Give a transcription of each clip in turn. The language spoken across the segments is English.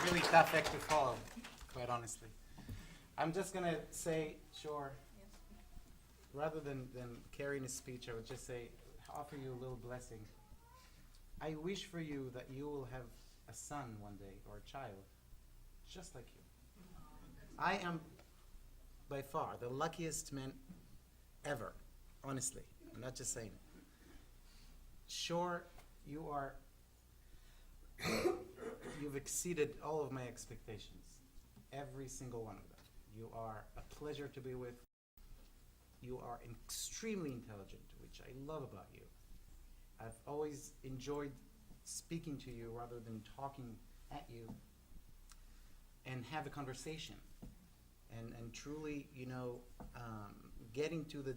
really tough act to follow, quite honestly. I'm just gonna say, sure, rather than carrying a speech, I would just say, offer you a little blessing. I wish for you that you will have a son one day, or a child, just like you. I am by far the luckiest man ever, honestly. I'm not just saying it. Sure, you've exceeded all of my expectations, every single one of them. You are a pleasure to be with. You are extremely intelligent, which I love about you. I've always enjoyed speaking to you rather than talking at you, and have a conversation, and truly, getting to the,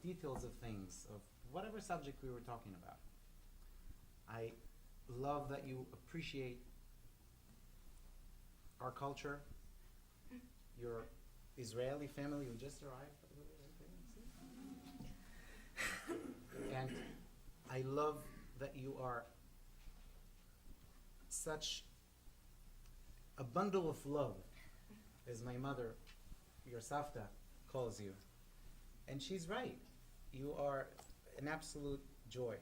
details of things, of whatever subject we were talking about. I love that you appreciate our culture, your Israeli family who just arrived. And I love that you are such a bundle of love, as my mother, your Savta, calls you. And she's right. You are an absolute joy.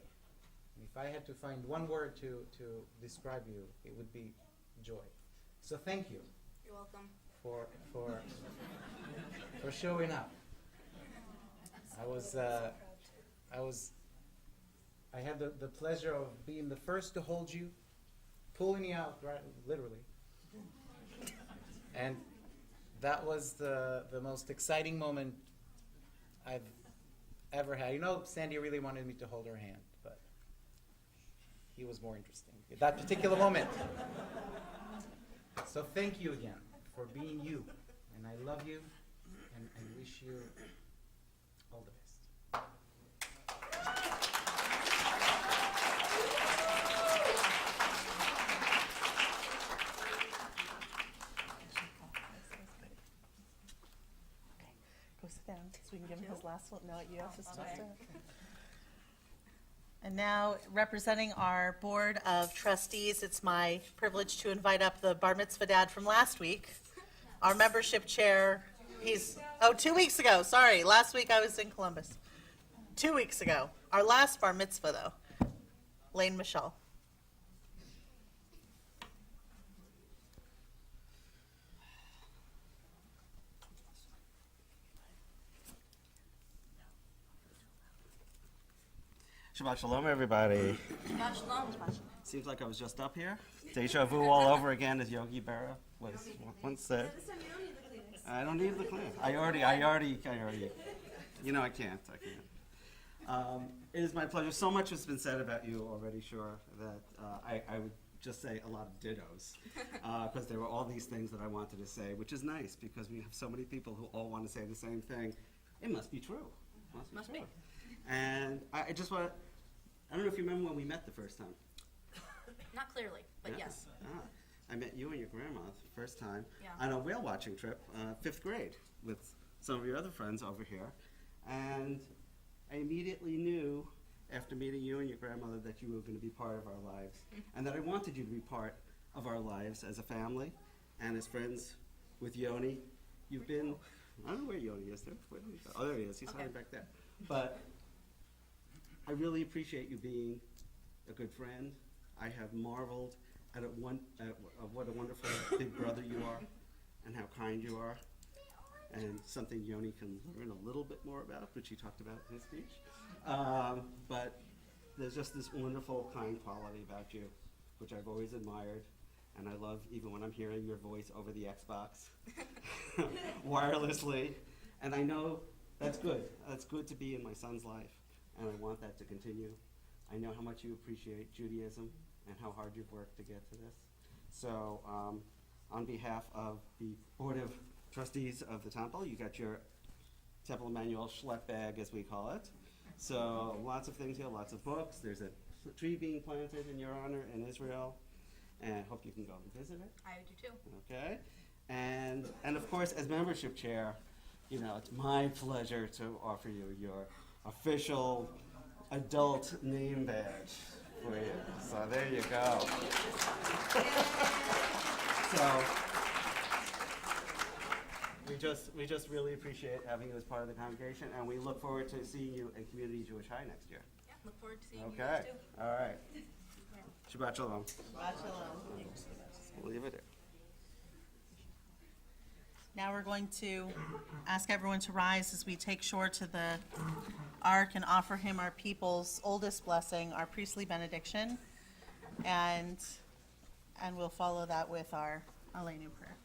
If I had to find one word to describe you, it would be joy. So thank you. You're welcome. For showing up. I had the pleasure of being the first to hold you, pulling you out, right, literally. And that was the most exciting moment I've ever had. Sandy really wanted me to hold her hand, but he was more interesting at that particular moment. So thank you again for being you. And I love you, and I wish you all the best. Go sit down so we can give him his last one. No, you have to still okay. stand. And now, representing our Board of Trustees, it's my privilege to invite up the Bar Mitzvah dad from last week, our membership chair. 2 weeks ago, sorry. Last week I was in Columbus. 2 weeks ago. Our last Bar Mitzvah, though. Lane Michelle. Shabbat shalom, everybody. Shabbat shalom. Seems like I was just up here. Deja vu all over again, as Yogi Berra was once said. This time you don't need the Kleenex. I don't need the Kleenex. I already. I can't. It is my pleasure. So much has been said about you already, sure, that I would just say a lot of dittos. Because there were all these things that I wanted to say, which is nice, because we have so many people who all want to say the same thing. It must be true. Must be. And I just want to, I don't know if you remember when we met the first time. Not clearly, but Yeah. yes. I met you and your grandma the first time Yeah. on a whale watching trip, 5th grade, with some of your other friends over here. And I immediately knew, after meeting you and your grandmother, that you were going to be part of our lives. And that I wanted you to be part of our lives as a family and as friends with Yoni. You've been, I don't know where Yoni is there. Where did he go? Oh, there he is. He's Okay. hiding back there. But I really appreciate you being a good friend. I have marveled at what a wonderful big brother you are, and how kind you are, and something Yoni can learn a little bit more about, which he talked about in his speech. But there's just this wonderful, kind quality about you, which I've always admired, and I love even when I'm hearing your voice over the Xbox, wirelessly, and I know that's good. That's good to be in my son's life, and I want that to continue. I know how much you appreciate Judaism and how hard you've worked to get to this. So on behalf of the Board of Trustees of the Temple, you got your Temple Emmanuel schlepp bag, as we call it. So lots of things here, lots of books. There's a tree being planted in your honor in Israel, and I hope you can go and visit it. I do too. Okay? And of course, as membership chair, it's my pleasure to offer you your official adult name badge for you. So there you go. So we just really appreciate having you as part of the congregation, and we look forward to seeing you in Community Jewish High next year. Yeah, look forward to seeing you Okay. guys too. All right. Shabbat shalom. We'll leave it there. Now we're going to ask everyone to rise as we take Shore to the ark and offer him our people's oldest blessing, our priestly benediction, and we'll follow that with our Aleinu prayer.